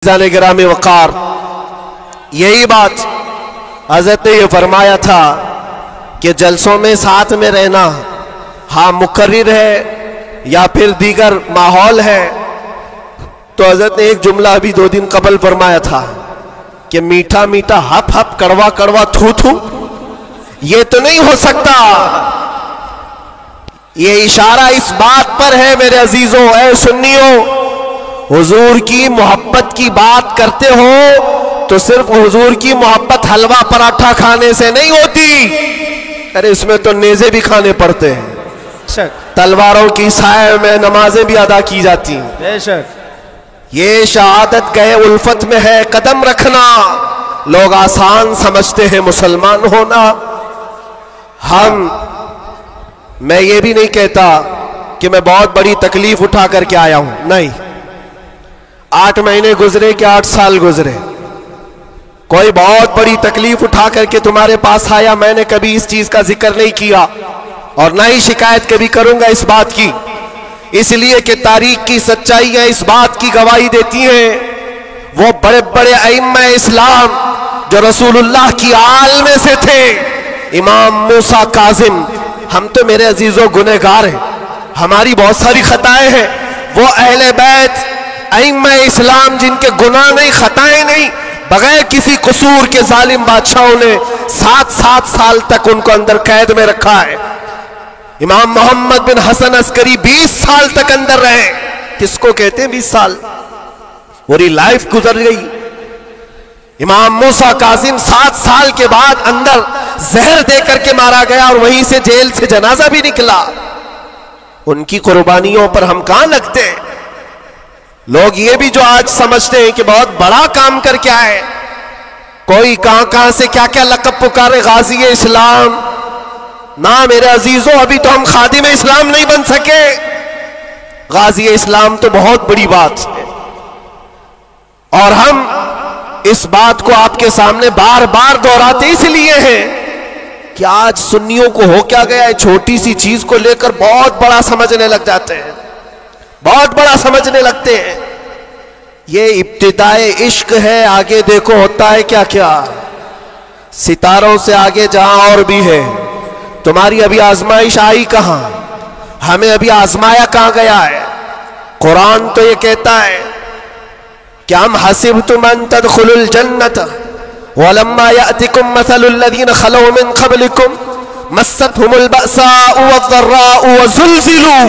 گرامی وقار، یہی بات حضرت نے یہ فرمایا تھا کہ جلسوں میں ساتھ میں رہنا ہاں مقرر ہے یا پھر دیگر ماحول ہے، تو حضرت نے ایک جملہ ابھی 2 دن قبل فرمایا تھا کہ میٹھا میٹھا ہپ ہپ کڑوا کڑوا تھو تھو یہ تو نہیں ہو سکتا۔ یہ اشارہ اس بات پر ہے میرے عزیزوں، اے سنیوں، حضور کی محبت کی بات کرتے ہو تو صرف حضور کی محبت حلوہ پراٹھا کھانے سے نہیں ہوتی، ارے اس میں تو نیزے بھی کھانے پڑتے ہیں، تلواروں کی سائے میں نمازیں بھی ادا کی جاتی ہیں۔ بے شک یہ شہادت گئے الفت میں ہے قدم رکھنا، لوگ آسان سمجھتے ہیں مسلمان ہونا۔ میں یہ بھی نہیں کہتا کہ میں بہت بڑی تکلیف اٹھا کر کے آیا ہوں، نہیں، 8 مہینے گزرے کہ 8 سال گزرے، کوئی بہت بڑی تکلیف اٹھا کر کے تمہارے پاس آیا، میں نے کبھی اس چیز کا ذکر نہیں کیا اور نہ ہی شکایت کبھی کروں گا اس بات کی، اس لیے کہ تاریخ کی سچائیاں اس بات کی گواہی دیتی ہیں۔ وہ بڑے بڑے ائمہ اسلام جو رسول اللہ کی آل میں سے تھے، امام موسیٰ کاظم، ہم تو میرے عزیزوں گنہگار ہیں، ہماری بہت ساری خطائیں ہیں، وہ اہل بیت ائمہ اسلام جن کے گناہ نہیں خطائیں نہیں، بغیر کسی قصور کے ظالم بادشاہوں نے 7 سال تک ان کو اندر قید میں رکھا ہے۔ امام محمد بن حسن عسکری 20 سال تک اندر رہے، کس کو کہتے ہیں 20 سال، پوری لائف گزر گئی۔ امام موسیٰ کاظم 7 سال کے بعد اندر زہر دے کر کے مارا گیا اور وہیں سے جیل سے جنازہ بھی نکلا۔ ان کی قربانیوں پر ہم کہاں لگتے ہیں؟ لوگ یہ بھی جو آج سمجھتے ہیں کہ بہت بڑا کام کر کے آئے، کوئی کہاں سے کیا کیا لقب پکارے، غازی اسلام، نہ میرے عزیزوں، ابھی تو ہم خادم اسلام نہیں بن سکے، غازی اسلام تو بہت بڑی بات ہے، اور ہم اس بات کو آپ کے سامنے بار بار دہراتے اس لیے ہیں کہ آج سنیوں کو ہو کیا گیا ہے، چھوٹی سی چیز کو لے کر بہت بڑا سمجھنے لگ جاتے ہیں، بہت بڑا سمجھنے لگتے ہیں۔ یہ ابتدائے عشق ہے، آگے دیکھو ہوتا ہے کیا کیا، ستاروں سے آگے جہاں اور بھی ہے۔ تمہاری ابھی آزمائش آئی کہاں، ہمیں ابھی آزمایا کہاں گیا ہے؟ قرآن تو یہ کہتا ہے کہ ام حسبتم ان تدخلوا الجنة ولما يأتكم مثل الذين خلوا من قبلكم مستهم البأساء والضراء وزلزلوا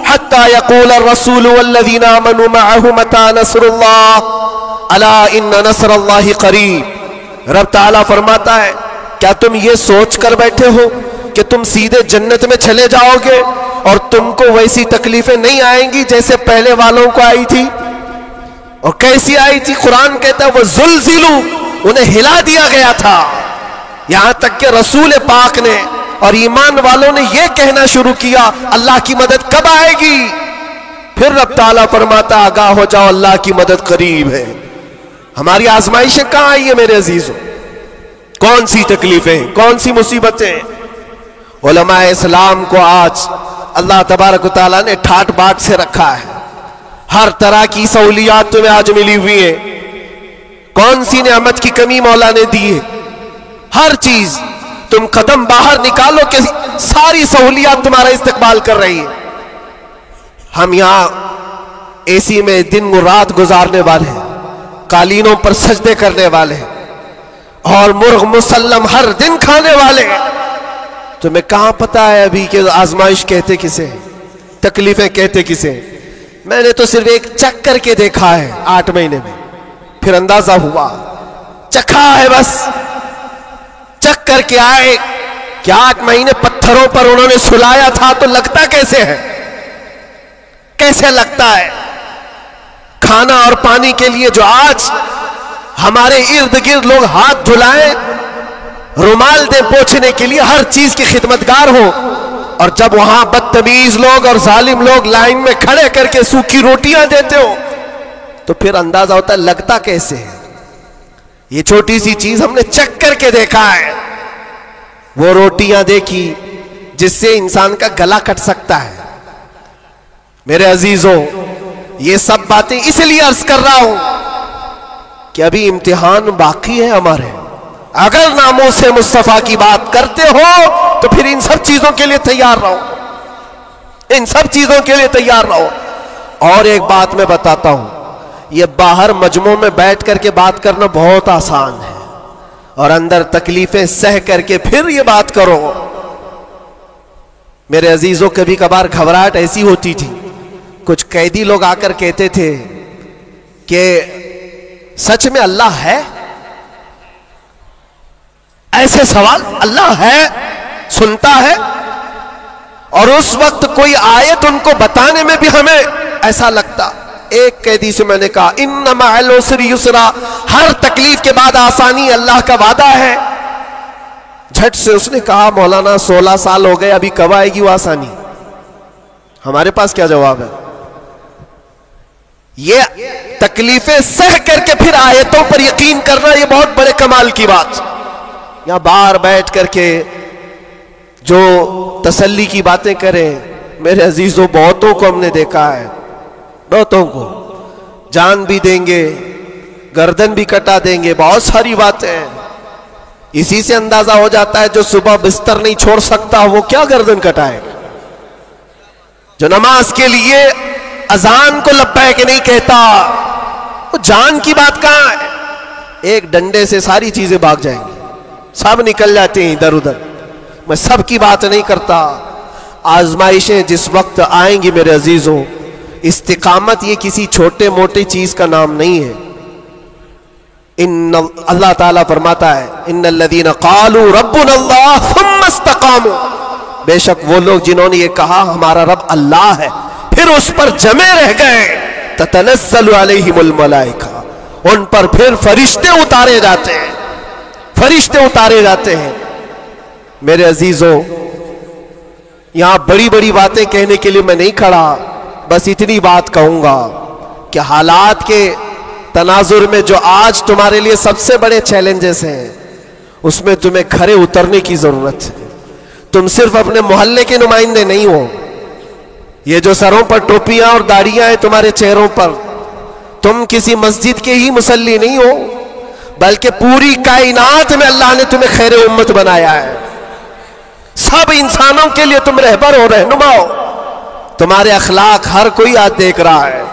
حتى يقول الرسول والذين آمنوا معه متى نصر الله الا ان نصر الله قریب۔ رب تعالیٰ فرماتا ہے کیا تم یہ سوچ کر بیٹھے ہو کہ تم سیدھے جنت میں چلے جاؤ گے اور تم کو ویسی تکلیفیں نہیں آئیں گی جیسے پہلے والوں کو آئی تھی؟ اور کیسی آئی تھی؟ قرآن کہتا ہے وہ زلزلوا، انہیں ہلا دیا گیا تھا، یہاں تک کہ رسول پاک نے اور ایمان والوں نے یہ کہنا شروع کیا اللہ کی مدد کب آئے گی؟ پھر رب تعالیٰ فرماتا آگاہ ہو جاؤ اللہ کی مدد قریب ہے۔ ہماری آزمائشیں کہاں آئی ہیں میرے عزیزوں؟ کون سی تکلیفیں، کون سی مصیبتیں؟ علماء اسلام کو آج اللہ تبارک و تعالیٰ نے ٹھاٹ باٹ سے رکھا ہے، ہر طرح کی سہولیات تمہیں آج ملی ہوئی ہیں، کون سی نعمت کی کمی مولا نے دی ہے؟ ہر چیز، تم قدم باہر نکالو کہ ساری سہولیات تمہارا استقبال کر رہی ہے۔ ہم یہاں اے سی میں دن رات گزارنے والے ہیں، قالینوں پر سجدے کرنے والے ہیں اور مرغ مسلم ہر دن کھانے والے ہیں، تمہیں کہاں پتا ہے ابھی کہ آزمائش کہتے کسے ہیں، تکلیفیں کہتے کسے ہیں؟ میں نے تو صرف ایک چک کر کے دیکھا ہے 8 مہینے میں، پھر اندازہ ہوا، چکھا ہے بس، چک کر کے آئے کہ 8 مہینے پتھروں پر انہوں نے سلایا تھا تو لگتا کیسے ہے، کیسے لگتا ہے؟ کھانا اور پانی کے لیے جو آج ہمارے ارد گرد لوگ ہاتھ دھلائیں، رومال دیں پوچھنے کے لیے، ہر چیز کی خدمتگار ہو، اور جب وہاں بدتمیز لوگ اور ظالم لوگ لائن میں کھڑے کر کے سوکھی روٹیاں دیتے ہو تو پھر اندازہ ہوتا ہے لگتا کیسے ہے۔ یہ چھوٹی سی چیز ہم نے چک کر کے دیکھا ہے، وہ روٹیاں دیکھی جس سے انسان کا گلا کٹ سکتا ہے۔ میرے عزیزوں، یہ سب باتیں اس لیے عرض کر رہا ہوں کہ ابھی امتحان باقی ہے ہمارے. اگر ناموں سے مصطفیٰ کی بات کرتے ہو تو پھر ان سب چیزوں کے لیے تیار رہو, ان سب چیزوں کے لیے تیار رہو. اور ایک بات میں بتاتا ہوں, یہ باہر مجمعوں میں بیٹھ کر کے بات کرنا بہت آسان ہے, اور اندر تکلیفیں سہ کر کے پھر یہ بات کرو. میرے عزیزوں, کبھی کبھار گھبراہٹ ایسی ہوتی تھی, کچھ قیدی لوگ آ کر کہتے تھے کہ سچ میں اللہ ہے؟ ایسے سوال, اللہ ہے, سنتا ہے؟ اور اس وقت کوئی آیت ان کو بتانے میں بھی ہمیں ایسا لگتا. ایک قیدی سے میں نے کہا ان مع العسر یسرا, ہر تکلیف کے بعد آسانی, اللہ کا وعدہ ہے. جھٹ سے اس نے کہا مولانا 16 سال ہو گئے, ابھی کب آئے گی وہ آسانی؟ ہمارے پاس کیا جواب ہے؟ یہ تکلیفیں سہ کر کے پھر آیتوں پر یقین کرنا, یہ بہت بڑے کمال کی بات. یہاں باہر بیٹھ کر کے جو تسلی کی باتیں کریں, میرے عزیزوں بہتوں کو ہم نے دیکھا ہے, بہتوں کو جان بھی دیں گے, گردن بھی کٹا دیں گے, بہت ساری باتیں ہیں. اسی سے اندازہ ہو جاتا ہے جو صبح بستر نہیں چھوڑ سکتا وہ کیا گردن کٹائے گا. جو نماز کے لیے اذان کو لبیک نہیں کہتا, وہ جان کی بات کہاں ہے؟ ایک ڈنڈے سے ساری چیزیں بھاگ جائیں گی, سب نکل جاتے ہیں ادھر ادھر. میں سب کی بات نہیں کرتا. آزمائشیں جس وقت آئیں گی میرے عزیزوں, استقامت یہ کسی چھوٹے موٹے چیز کا نام نہیں ہے. اللہ تعالیٰ فرماتا ہے ان الذین قالوا ربنا اللہ ثم استقاموا, بے شک وہ لوگ جنہوں نے یہ کہا ہمارا رب اللہ ہے, پھر اس پر جمے رہ گئے, تتنزل علیہم الملائکہ, ان پر پھر فرشتے اتارے جاتے ہیں, فرشتے اتارے جاتے ہیں. میرے عزیزوں, یہاں بڑی بڑی باتیں کہنے کے لیے میں نہیں کھڑا, بس اتنی بات کہوں گا کہ حالات کے تناظر میں جو آج تمہارے لیے سب سے بڑے چیلنجز ہیں, اس میں تمہیں کھڑے اترنے کی ضرورت ہے. تم صرف اپنے محلے کے نمائندے نہیں ہو. یہ جو سروں پر ٹوپیاں اور داڑیاں ہیں تمہارے چہروں پر, تم کسی مسجد کے ہی مصلی نہیں ہو, بلکہ پوری کائنات میں اللہ نے تمہیں خیر امت بنایا ہے. سب انسانوں کے لیے تم رہبر ہو, رہنما ہو. تمہارے اخلاق ہر کوئی آج دیکھ رہا ہے.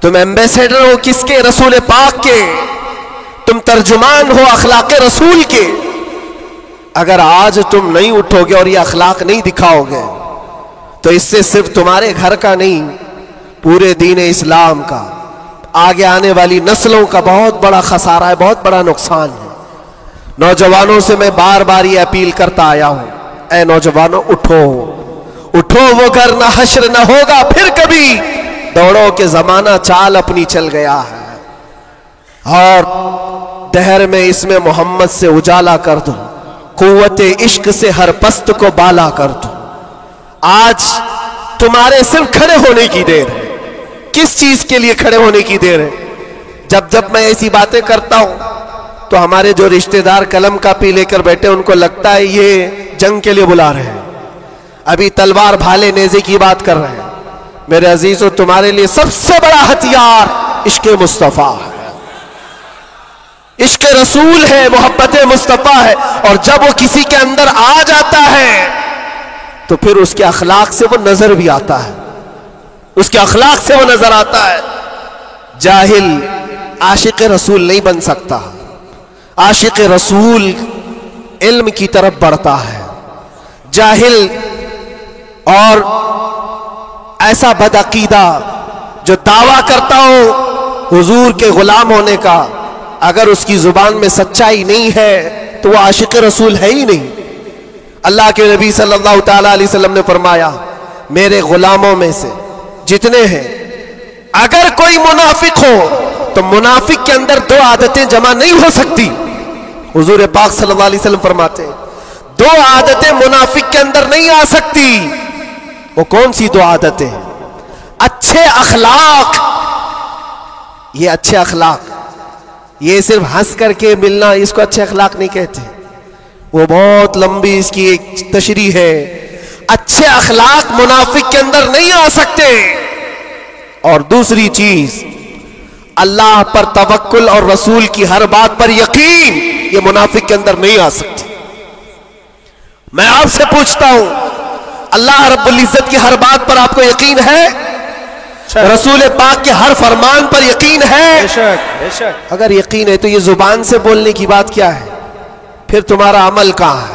تم ایمبیسیڈر ہو کس کے؟ رسول پاک کے. تم ترجمان ہو اخلاق رسول کے. اگر آج تم نہیں اٹھو گے اور یہ اخلاق نہیں دکھاؤ گے تو اس سے صرف تمہارے گھر کا نہیں, پورے دین اسلام کا, آگے آنے والی نسلوں کا بہت بڑا خسارہ ہے, بہت بڑا نقصان ہے. نوجوانوں سے میں بار بار یہ اپیل کرتا آیا ہوں, اے نوجوانوں اٹھو, اٹھو, وہ گھر نہ حشر نہ ہوگا پھر کبھی, دوڑو کہ زمانہ چال اپنی چل گیا ہے. اور دہر میں اس میں محمد سے اجالا کر دو, قوت عشق سے ہر پست کو بالا کر دو. آج تمہارے صرف کھڑے ہونے کی دیر ہے. کس چیز کے لیے کھڑے ہونے کی دیر ہے؟ جب میں ایسی باتیں کرتا ہوں تو ہمارے جو رشتہ دار قلم کاپی لے کر بیٹھے ان کو لگتا ہے یہ جنگ کے لیے بلا رہے ہیں, ابھی تلوار بھالے نیزے کی بات کر رہے ہیں. میرے عزیزوں, تمہارے لیے سب سے بڑا ہتھیار عشق مصطفیٰ ہے, عشق رسول ہے, محبت مصطفیٰ ہے. اور جب وہ کسی کے اندر آ جاتا ہے تو پھر اس کے اخلاق سے وہ نظر بھی آتا ہے, اس کے اخلاق سے وہ نظر آتا ہے. جاہل عاشق رسول نہیں بن سکتا. عاشق رسول علم کی طرف بڑھتا ہے. جاہل اور ایسا بدعقیدہ جو دعویٰ کرتا ہو حضور کے غلام ہونے کا, اگر اس کی زبان میں سچائی نہیں ہے تو وہ عاشق رسول ہے ہی نہیں. اللہ کے نبی صلی اللہ تعالی علیہ وسلم نے فرمایا, میرے غلاموں میں سے جتنے ہیں اگر کوئی منافق ہو تو منافق کے اندر دو عادتیں جمع نہیں ہو سکتی. حضور پاک صلی اللہ علیہ وسلم فرماتے ہیں دو عادتیں منافق کے اندر نہیں آ سکتی. وہ کون سی دو عادتیں ہیں؟ اچھے اخلاق. یہ اچھے اخلاق, یہ صرف ہنس کر کے ملنا اس کو اچھے اخلاق نہیں کہتے, وہ بہت لمبی اس کی ایک تشریح ہے. اچھے اخلاق منافق کے اندر نہیں آ سکتے. اور دوسری چیز اللہ پر توکل اور رسول کی ہر بات پر یقین یہ منافق کے اندر نہیں آ سکتی. میں آپ سے پوچھتا ہوں اللہ رب العزت کی ہر بات پر آپ کو یقین ہے؟ رسول پاک کے ہر فرمان پر یقین ہے؟ بے شک. اگر یقین ہے تو یہ زبان سے بولنے کی بات کیا ہے؟ پھر تمہارا عمل کہاں ہے؟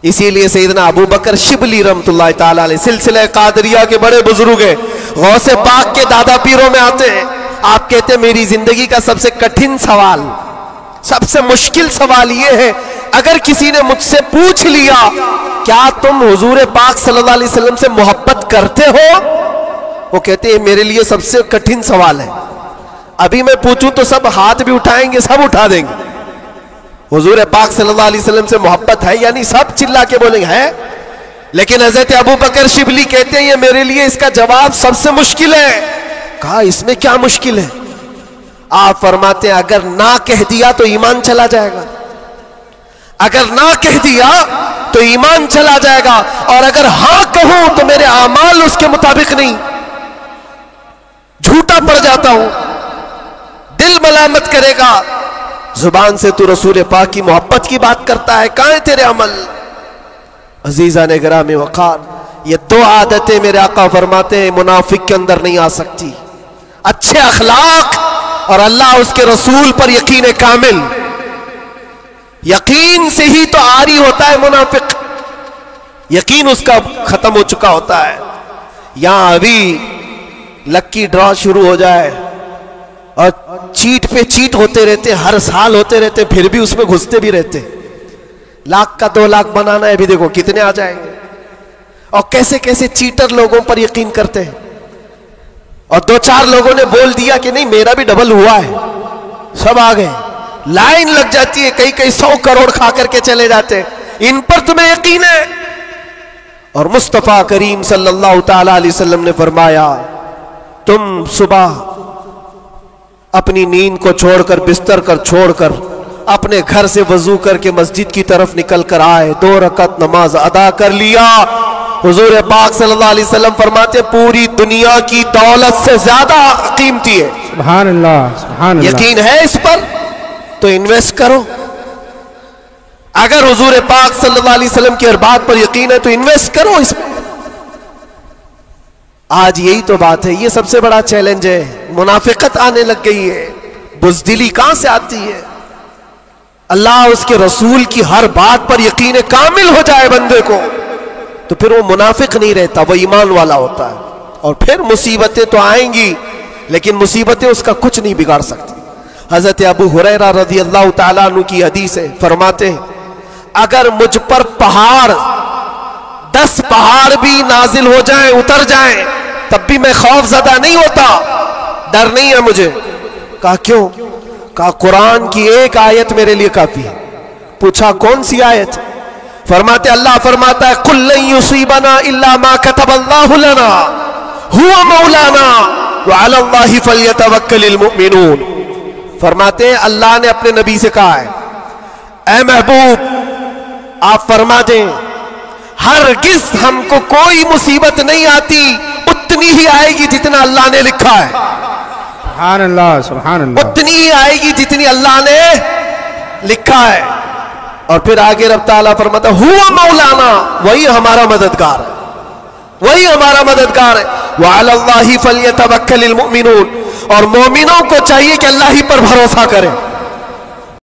اسی لیے سیدنا ابو بکر شبلی رحمت اللہ تعالی علیہ سلسلہ قادریہ کے بڑے بزرگ ہیں، غوث پاک کے دادا پیروں میں آتے ہیں. آپ کہتے ہیں میری زندگی کا سب سے کٹھن سوال، سب سے مشکل سوال یہ ہے، اگر کسی نے مجھ سے پوچھ لیا کیا تم حضور پاک صلی اللہ علیہ وسلم سے محبت کرتے ہو؟ وہ کہتے ہیں میرے لیے سب سے کٹھن سوال ہے. ابھی میں پوچھوں تو سب ہاتھ بھی اٹھائیں گے، سب اٹھا دیں گے. حضور پاک صلی اللہ علیہ وسلم سے محبت ہے؟ یعنی سب چلا کے بولیں گے ہے. لیکن حضرت ابو بکر شبلی کہتے ہیں یہ میرے لیے اس کا جواب سب سے مشکل ہے. کہا اس میں کیا مشکل ہے؟ آپ فرماتے ہیں اگر نہ کہہ دیا تو ایمان چلا جائے گا، اگر نہ کہہ دیا تو ایمان چلا جائے گا، اور اگر ہاں کہوں تو میرے اعمال اس کے مطابق نہیں، جھوٹا پڑ جاتا ہوں، دل ملامت کرے گا. زبان سے تو رسول پاک کی محبت کی بات کرتا ہے، کہاں ہے تیرے عمل؟ عزیزان گرامی وقار، یہ دو عادتیں میرے آقا فرماتے ہیں منافق کے اندر نہیں آ سکتی. اچھے اخلاق اور اللہ اس کے رسول پر یقین کامل. یقین سے ہی تو عاری ہوتا ہے منافق، یقین اس کا ختم ہو چکا ہوتا ہے. یہاں ابھی لکی ڈرا شروع ہو جائے اور چیٹ پہ چیٹ ہوتے رہتے، ہر سال ہوتے رہتے، پھر بھی اس میں گھستے بھی رہتے. لاکھ کا 2 لاکھ بنانا ہے، ابھی دیکھو کتنے آ جائیں گے. اور کیسے کیسے چیٹر لوگوں پر یقین کرتے ہیں. اور 2-4 لوگوں نے بول دیا کہ نہیں میرا بھی ڈبل ہوا ہے، سب آ گئے، لائن لگ جاتی ہے، کئی 100 کروڑ کھا کر کے چلے جاتے. ان پر تمہیں یقین ہے؟ اور مصطفیٰ کریم صلی اللہ تعالی علیہ وسلم نے فرمایا تم صبح اپنی نیند کو چھوڑ کر، بستر کر چھوڑ کر، اپنے گھر سے وضو کر کے مسجد کی طرف نکل کر آئے، 2 رکعت نماز ادا کر لیا. حضور پاک صلی اللہ علیہ وسلم فرماتے پوری دنیا کی دولت سے زیادہ قیمتی ہے. سبحان اللہ، سبحان اللہ. یقین ہے اس پر تو انویسٹ کرو. اگر حضور پاک صلی اللہ علیہ وسلم کی ہر بات پر یقین ہے تو انویسٹ کرو اس میں. آج یہی تو بات ہے، یہ سب سے بڑا چیلنج ہے. منافقت آنے لگ گئی ہے، بزدلی کہاں سے آتی ہے؟ اللہ اس کے رسول کی ہر بات پر یقین کامل ہو جائے بندے کو تو پھر وہ منافق نہیں رہتا، وہ ایمان والا ہوتا ہے. اور پھر مصیبتیں تو آئیں گی لیکن مصیبتیں اس کا کچھ نہیں بگاڑ سکتی. حضرت ابو ہریرہ رضی اللہ تعالیٰ عنہ کی حدیث ہے، فرماتے ہیں اگر مجھ پر 10 پہاڑ بھی نازل ہو جائیں، اتر جائیں، تب بھی میں خوف زدہ نہیں ہوتا، ڈر نہیں ہے مجھے. کہا کیوں؟ کہا قرآن کی ایک آیت میرے لیے کافی ہے. پوچھا کون سی آیت؟ فرماتے اللہ فرماتا ہے قُلْ لَن يُصِيبَنَا إِلَّا مَا كَتَبَ اللَّهُ لَنَا هُوَ مَوْلَانَا وَعَلَى اللَّهِ فَلْيَتَوَكَّلِ الْمُؤْمِنُونَ. فرماتے ہیں اللہ نے اپنے نبی سے کہا ہے اے محبوب آپ فرما دیں ہرگز ہم کو کوئی مصیبت نہیں آتی، اتنی ہی آئے گی جتنا اللہ نے لکھا ہے. سبحان اللہ، سبحان اللہ. اتنی ہی آئے گی جتنی اللہ نے لکھا ہے. اور پھر آگے رب تعالیٰ فرماتا ہوا مولانا، وہی ہمارا مددگار ہے، وہی ہمارا مددگار ہے. وعلی اللہ فلیتوکل المؤمنون، اور مومنوں کو چاہیے کہ اللہ ہی پر بھروسہ کریں.